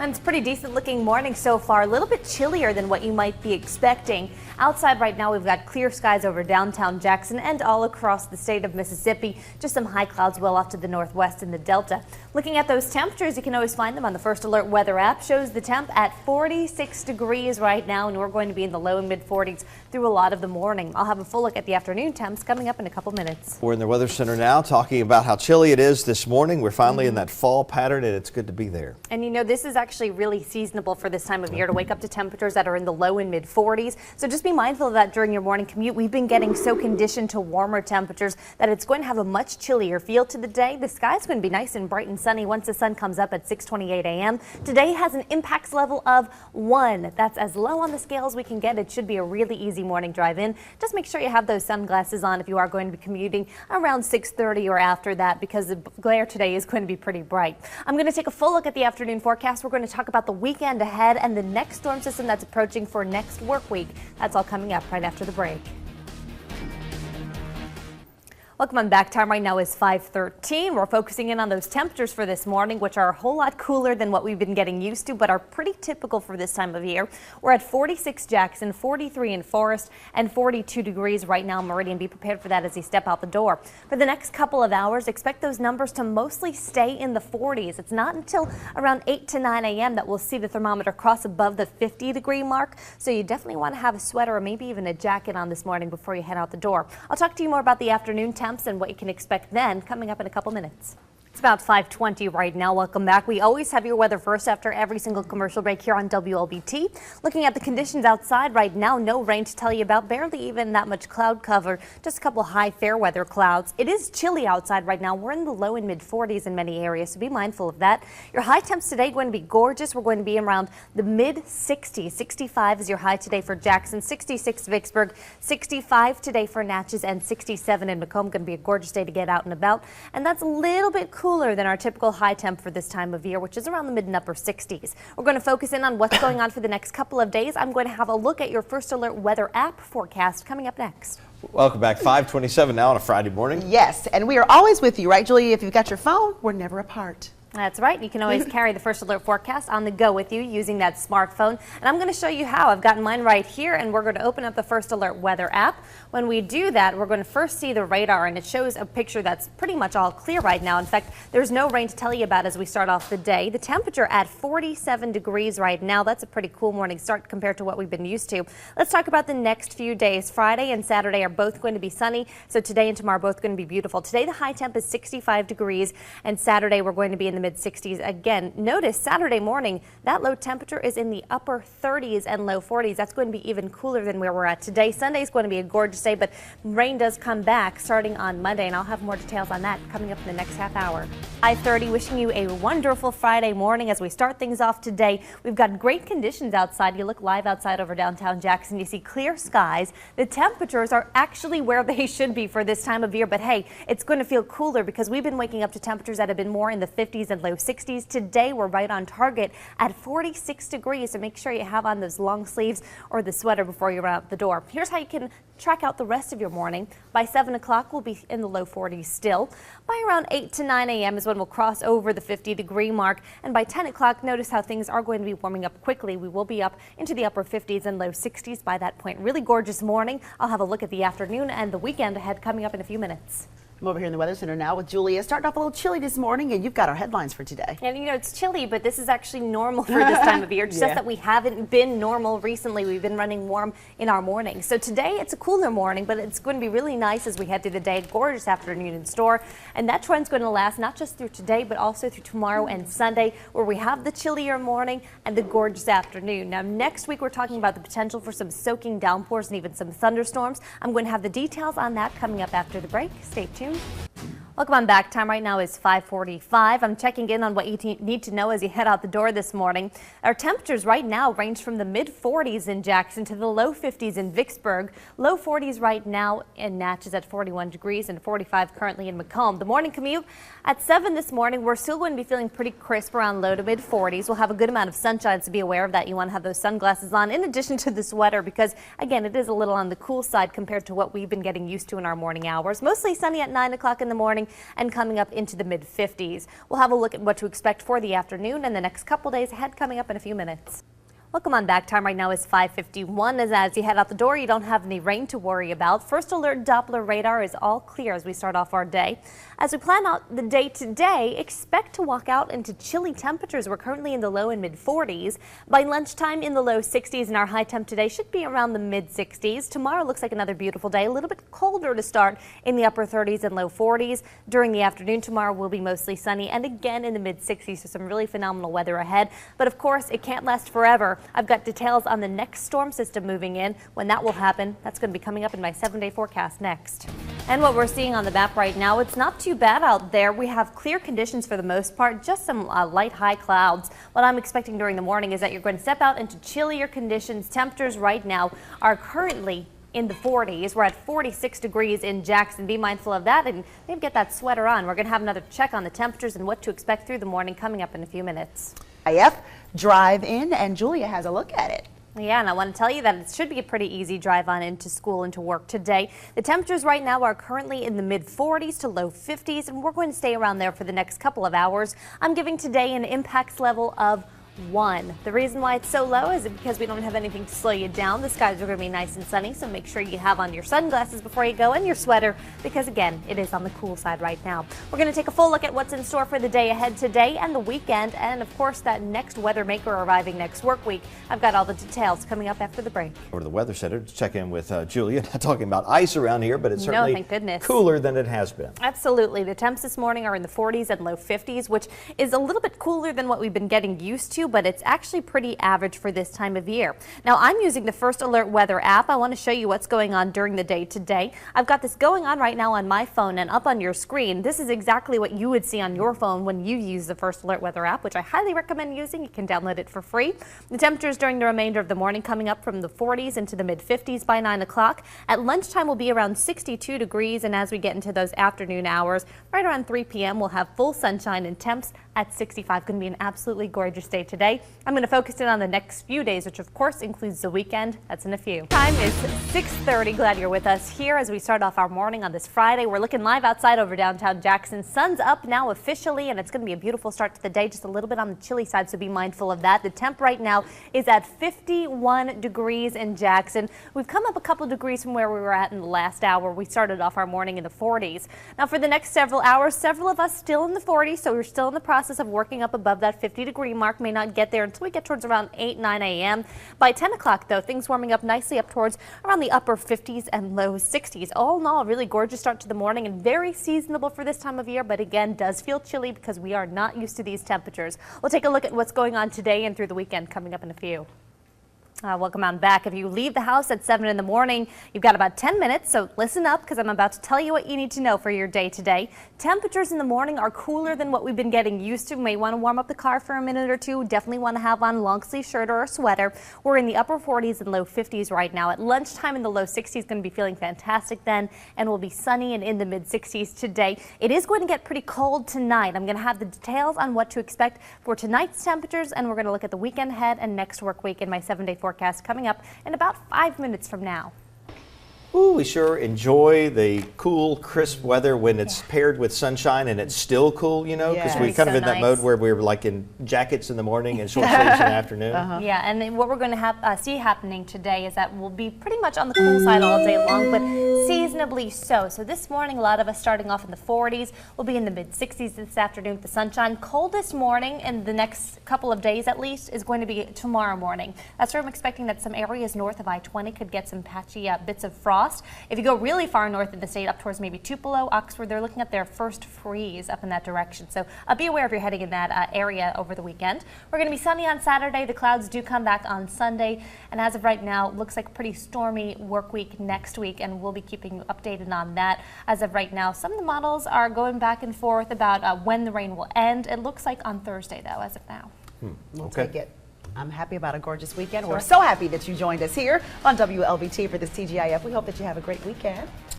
And it's a pretty decent looking morning so far, a little bit chillier than what you might be expecting. Outside right now, we've got clear skies over downtown Jackson and all across the state of Mississippi. Just some high clouds well off to the northwest in the Delta. Looking at those temperatures, you can always find them on the First Alert weather app. Shows the temp at 46 degrees right now, and we're going to be in the low and mid 40s through a lot of the morning. I'll have a full look at the afternoon temps coming up in a couple minutes. We're in the Weather Center now talking about how chilly it is this morning. We're finally in that fall pattern, and it's good to be there. And you know, this is actually really seasonable for this time of year to wake up to temperatures that are in the low and mid 40s. So just be mindful of that during your morning commute. We've been getting so conditioned to warmer temperatures that it's going to have a much chillier feel to the day. The sky is going to be nice and bright and sunny once the sun comes up at 6:28 a.m. Today has an impacts level of 1. That's as low on the scale as we can get. It should be a really easy morning drive in. Just make sure you have those sunglasses on if you are going to be commuting around 6:30 or after that, because the glare today is going to be pretty bright. I'm going to take a full look at the afternoon forecast. We're going to talk about the weekend ahead and the next storm system that's approaching for next work week. That's all coming up right after the break. Welcome on back. Time right now is 5:13. We're focusing in on those temperatures for this morning, which are a whole lot cooler than what we've been getting used to, but are pretty typical for this time of year. We're at 46 Jackson, 43 in Forest, and 42 degrees right now in Meridian. Be prepared for that as you step out the door. For the next couple of hours, expect those numbers to mostly stay in the 40s. It's not until around 8 to 9 a.m. that we'll see the thermometer cross above the 50-degree mark. So you definitely want to have a sweater or maybe even a jacket on this morning before you head out the door. I'll talk to you more about the afternoon temps and what you can expect then coming up in a couple minutes. It's about 5:20 right now. Welcome back. We always have your weather first after every single commercial break here on WLBT. Looking at the conditions outside right now, no rain to tell you about, barely even that much cloud cover, just a couple high fair weather clouds. It is chilly outside right now. We're in the low and mid 40s in many areas, so be mindful of that. Your high temps today are going to be gorgeous. We're going to be around the mid 60s. 65 is your high today for Jackson, 66 Vicksburg, 65 today for Natchez, and 67 in Macomb. Going to be a gorgeous day to get out and about, and that's a little bit cooler than our typical high temp for this time of year, which is around the mid and upper 60s. We're going to focus in on what's going on for the next couple of days. I'm going to have a look at your First Alert weather app forecast coming up next. Welcome back. 5:27 now on a Friday morning. Yes, and we are always with you, right, Julie? If you've got your phone, we're never apart. That's right. You can always carry the First Alert forecast on the go with you using that smartphone. And I'm going to show you how. I've got mine right here, and we're going to open up the First Alert weather app. When we do that, we're going to first see the radar, and it shows a picture that's pretty much all clear right now. In fact, there's no rain to tell you about as we start off the day. The temperature at 47 degrees right now. That's a pretty cool morning start compared to what we've been used to. Let's talk about the next few days. Friday and Saturday are both going to be sunny, so today and tomorrow are both going to be beautiful. Today the high temp is 65 degrees, and Saturday we're going to be in the mid 60s again. Notice Saturday morning, that low temperature is in the upper 30s and low 40s. That's going to be even cooler than where we're at today. Sunday is going to be a gorgeous day, but rain does come back starting on Monday, and I'll have more details on that coming up in the next half hour. 5:30, wishing you a wonderful Friday morning as we start things off today. We've got great conditions outside. You look live outside over downtown Jackson, you see clear skies. The temperatures are actually where they should be for this time of year, but hey, it's going to feel cooler because we've been waking up to temperatures that have been more in the 50s and low 60s. Today we're right on target at 46 degrees, so make sure you have on those long sleeves or the sweater before you run out the door. Here's how you can track out the rest of your morning. By 7 o'clock, we'll be in the low 40s still. By around 8 to 9 a.m. is when we'll cross over the 50-degree mark. And by 10 o'clock, notice how things are going to be warming up quickly. We will be up into the upper 50s and low 60s by that point. Really gorgeous morning. I'll have a look at the afternoon and the weekend ahead coming up in a few minutes. I'm over here in the Weather Center now with Julia. Starting off a little chilly this morning, and you've got our headlines for today. And you know, it's chilly, but this is actually normal for this time of year. Just that we haven't been normal recently. We've been running warm in our mornings. So today it's a cooler morning, but it's going to be really nice as we head through the day. Gorgeous afternoon in store. And that trend's going to last not just through today, but also through tomorrow and Sunday, where we have the chillier morning and the gorgeous afternoon. Now, next week, we're talking about the potential for some soaking downpours and even some thunderstorms. I'm going to have the details on that coming up after the break. Stay tuned. Welcome on back. Time right now is 5:45. I'm checking in on what you need to know as you head out the door this morning. Our temperatures right now range from the mid 40s in Jackson to the low 50s in Vicksburg. Low 40s right now in Natchez at 41 degrees and 45 currently in Macomb. The morning commute at 7 this morning, we're still going to be feeling pretty crisp around low to mid 40s. We'll have a good amount of sunshine, so be aware of that. You want to have those sunglasses on in addition to the sweater because, again, it is a little on the cool side compared to what we've been getting used to in our morning hours. Mostly sunny at 9 o'clock in the morning. and coming up into the mid-50s. We'll have a look at what to expect for the afternoon and the next couple days ahead coming up in a few minutes. Welcome on back. Time right now is 5:51. As you head out the door, you don't have any rain to worry about. First alert Doppler radar is all clear as we start off our day. As we plan out the day today, expect to walk out into chilly temperatures. We're currently in the low and mid-40s. By lunchtime in the low 60s, and our high temp today should be around the mid-60s. Tomorrow looks like another beautiful day. A little bit colder to start in the upper 30s and low 40s. During the afternoon tomorrow will be mostly sunny and again in the mid-60s, so some really phenomenal weather ahead. But of course, it can't last forever. I've got details on the next storm system moving in. When that will happen, that's going to be coming up in my 7-day forecast next. And what we're seeing on the map right now, it's not too bad out there. We have clear conditions for the most part, just some light high clouds. What I'm expecting during the morning is that you're going to step out into chillier conditions. Temperatures right now are currently in the 40s. We're at 46 degrees in Jackson. Be mindful of that and maybe get that sweater on. We're going to have another check on the temperatures and what to expect through the morning coming up in a few minutes. IF drive in, and Julia has a look at it. Yeah, and I want to tell you that it should be a pretty easy drive on into school and to work today. The temperatures right now are currently in the mid-40s to low 50s, and we're going to stay around there for the next couple of hours. I'm giving today an impacts level of 1. The reason why it's so low is because we don't have anything to slow you down. The skies are going to be nice and sunny, so make sure you have on your sunglasses before you go and your sweater because, again, it is on the cool side right now. We're going to take a full look at what's in store for the day ahead today and the weekend, and, of course, that next weather maker arriving next work week. I've got all the details coming up after the break. Over to the Weather Center to check in with Julia. Not talking about ice around here, but it's certainly thank goodness. Cooler than it has been. Absolutely. The temps this morning are in the 40s and low 50s, which is a little bit cooler than what we've been getting used to, but it's actually pretty average for this time of year. Now, I'm using the First Alert Weather app. I want to show you what's going on during the day today. I've got this going on right now on my phone and up on your screen. This is exactly what you would see on your phone when you use the First Alert Weather app, which I highly recommend using. You can download it for free. The temperatures during the remainder of the morning coming up from the 40s into the mid-50s by 9 o'clock. At lunchtime will be around 62 degrees, and as we get into those afternoon hours, right around 3 p.m., we'll have full sunshine and temps at 65. Going to be an absolutely gorgeous day today. I'm going to focus in on the next few days, which of course includes the weekend. That's in a few. Time is 6:30. Glad you're with us here as we start off our morning on this Friday. We're looking live outside over downtown Jackson. Sun's up now officially, and it's going to be a beautiful start to the day. Just a little bit on the chilly side, so be mindful of that. The temp right now is at 51 degrees in Jackson. We've come up a couple degrees from where we were at in the last hour. We started off our morning in the 40s. Now for the next several hours, several of us still in the 40s, so we're still in the process of working up above that 50-degree mark. May not get there until we get towards around 8-9 a.m. By 10 o'clock, though, things warming up nicely up towards around the upper 50s and low 60s. All in all, a really gorgeous start to the morning and very seasonable for this time of year, but again, does feel chilly because we are not used to these temperatures. We'll take a look at what's going on today and through the weekend coming up in a few. Welcome on back. If you leave the house at 7 in the morning, you've got about 10 minutes, so listen up because I'm about to tell you what you need to know for your day today. Temperatures in the morning are cooler than what we've been getting used to. You may want to warm up the car for a minute or two. Definitely want to have on a long sleeve shirt or a sweater. We're in the upper 40s and low 50s right now. At lunchtime in the low 60s, going to be feeling fantastic then, and will be sunny and in the mid 60s today. It is going to get pretty cold tonight. I'm going to have the details on what to expect for tonight's temperatures, and we're going to look at the weekend ahead and next work week in my 7-day forecast coming up in about 5 minutes from now. Ooh, we sure enjoy the cool, crisp weather when it's paired with sunshine and it's still cool, you know, because Yeah. we're kind of So in that nice. mode where we're like in jackets in the morning and short sleeves in the afternoon. Yeah, and then what we're going to see happening today is that we'll be pretty much on the cool side all day long, but seasonably so. So this morning, a lot of us starting off in the 40s. We'll be in the mid-60s this afternoon with the sunshine. Coldest morning in the next couple of days at least is going to be tomorrow morning. That's where I'm expecting that some areas north of I-20 could get some patchy bits of frost. If you go really far north in the state, up towards maybe Tupelo, Oxford, they're looking at their first freeze up in that direction. So be aware if you're heading in that area over the weekend. We're going to be sunny on Saturday. The clouds do come back on Sunday. And as of right now, looks like a pretty stormy work week next week, and we'll be keeping you updated on that. As of right now, some of the models are going back and forth about when the rain will end. It looks like on Thursday, though, as of now. We'll take it. I'm happy about a gorgeous weekend. We're so happy that you joined us here on WLBT for this TGIF. We hope that you have a great weekend.